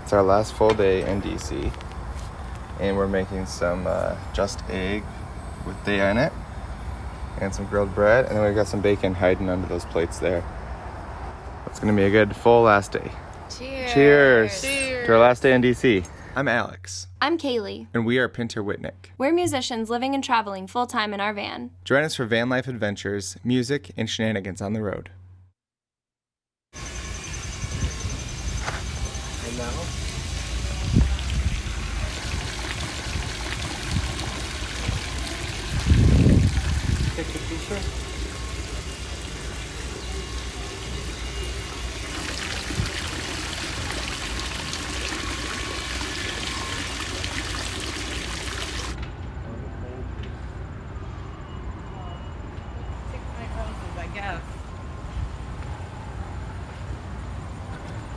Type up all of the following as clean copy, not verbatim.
It's our last full day in DC, and we're making some just egg with day in it, and some grilled bread, and then we've got some bacon hiding under those plates there. It's gonna be a good full last day. Cheers! Cheers! Cheers. To our last day in DC. I'm Alex. I'm Kaylee. And we are Pinter Whitnick. We're musicians living and traveling full-time in our van. Join us for Vanlife adventures, music, and shenanigans on the road. And now? Take the picture.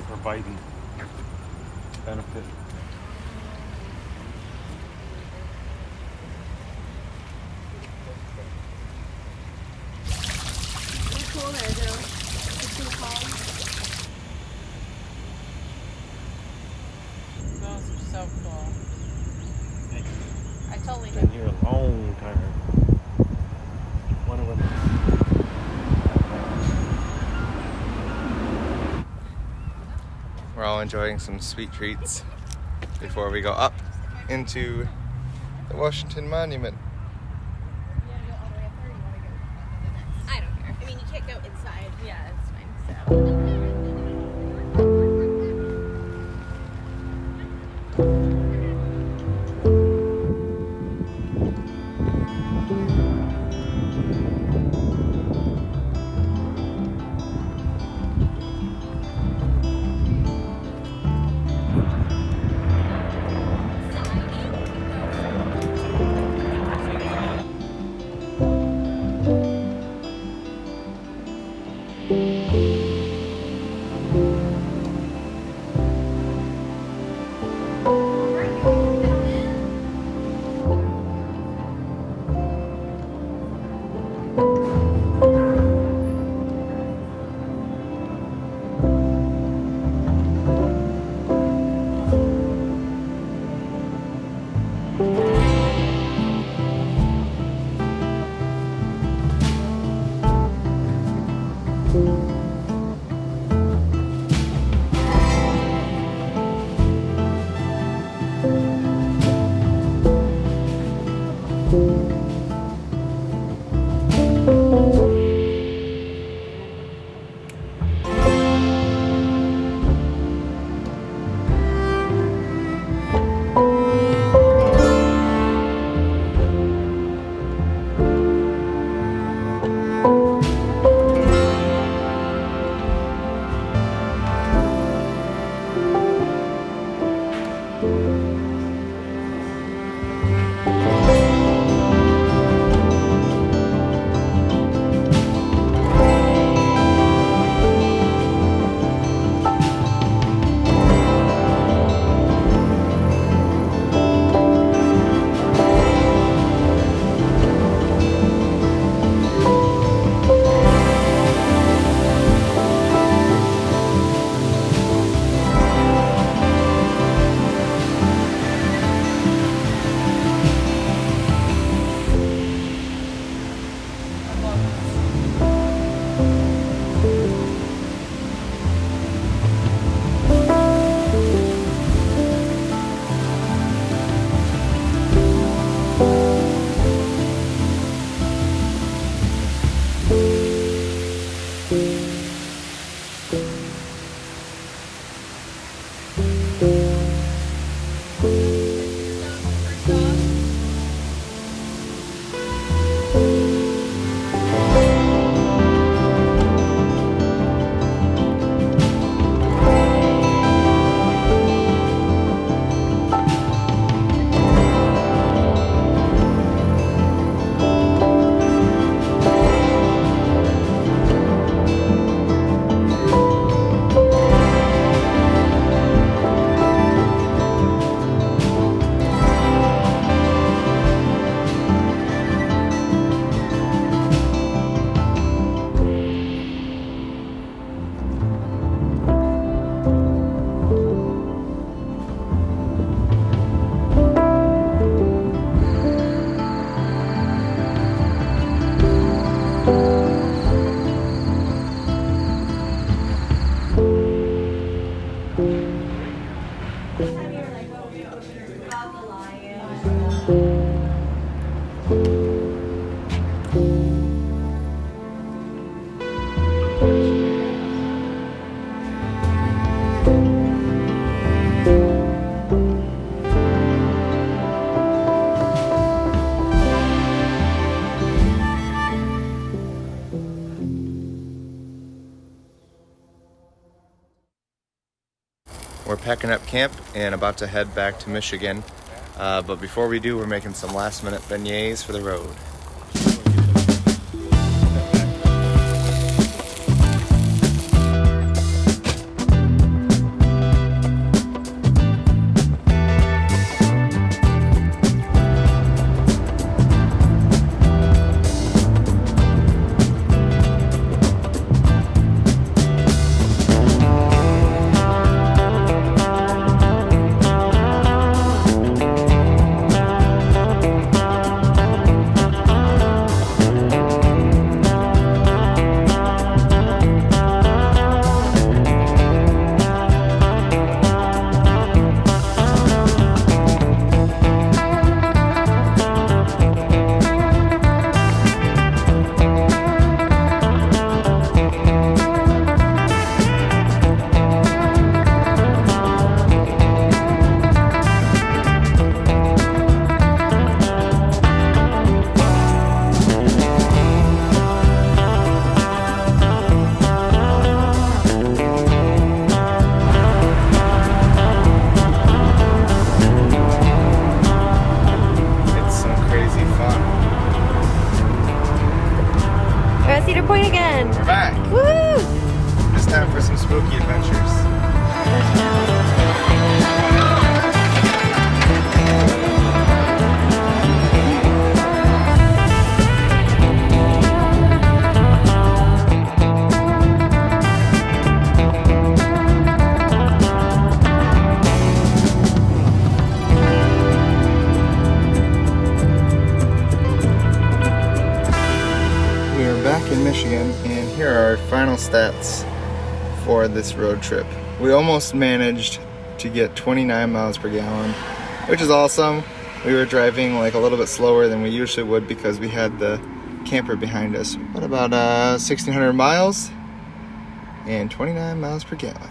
For Biden benefit. It's cool there, Joe. It's too calm. Those are so cool. I totally Been here a long time. One of them. We're all enjoying some sweet treats before we go up into the Washington Monument. I don't care. I mean, you can't go inside. Yeah, it's fine. So. We're packing up camp and about to head back to Michigan. But before we do, we're making some last minute beignets for the road. Cedar Point again. We're back. Woo! It's time for some spooky adventures. In Michigan, and here are our final stats for this road trip. We almost managed to get 29 miles per gallon, which is awesome. We were driving like a little bit slower than we usually would because we had the camper behind us, but about 1,600 miles and 29 miles per gallon.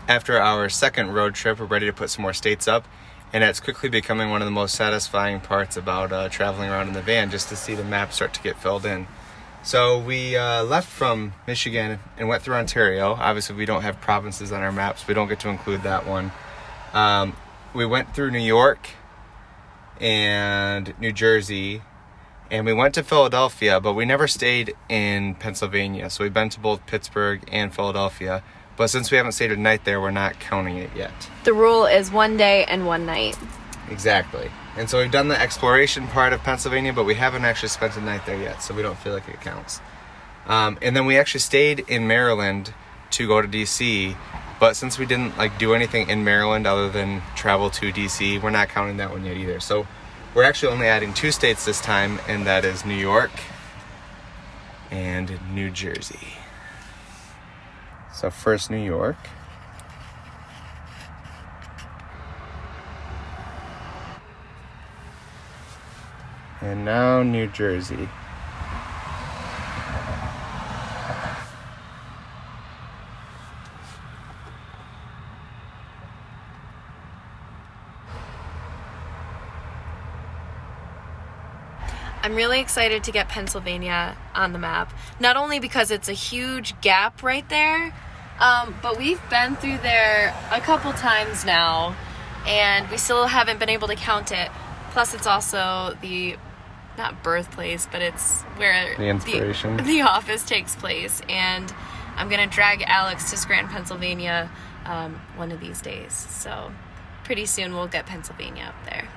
After our second road trip, we're ready to put some more states up. And it's quickly becoming one of the most satisfying parts about traveling around in the van, just to see the map start to get filled in. So we left from Michigan and went through Ontario. Obviously, we don't have provinces on our maps. We don't get to include that one. We went through New York and New Jersey, and we went to Philadelphia, but we never stayed in Pennsylvania. So we've been to both Pittsburgh and Philadelphia. But since we haven't stayed a night there, we're not counting it yet. The rule is 1 day and 1 night. Exactly. And so we've done the exploration part of Pennsylvania, but we haven't actually spent a night there yet, so we don't feel like it counts. And then we actually stayed in Maryland to go to DC, but since we didn't do anything in Maryland other than travel to DC, we're not counting that one yet either. So we're actually only adding 2 states this time, and that is New York and New Jersey. So first New York. And now New Jersey. I'm really excited to get Pennsylvania on the map. Not only because it's a huge gap right there, but we've been through there a couple times now, and we still haven't been able to count it. Plus, it's also the, not birthplace, but it's where the inspiration. The office takes place. And I'm going to drag Alex to Scranton, Pennsylvania one of these days. So pretty soon we'll get Pennsylvania up there.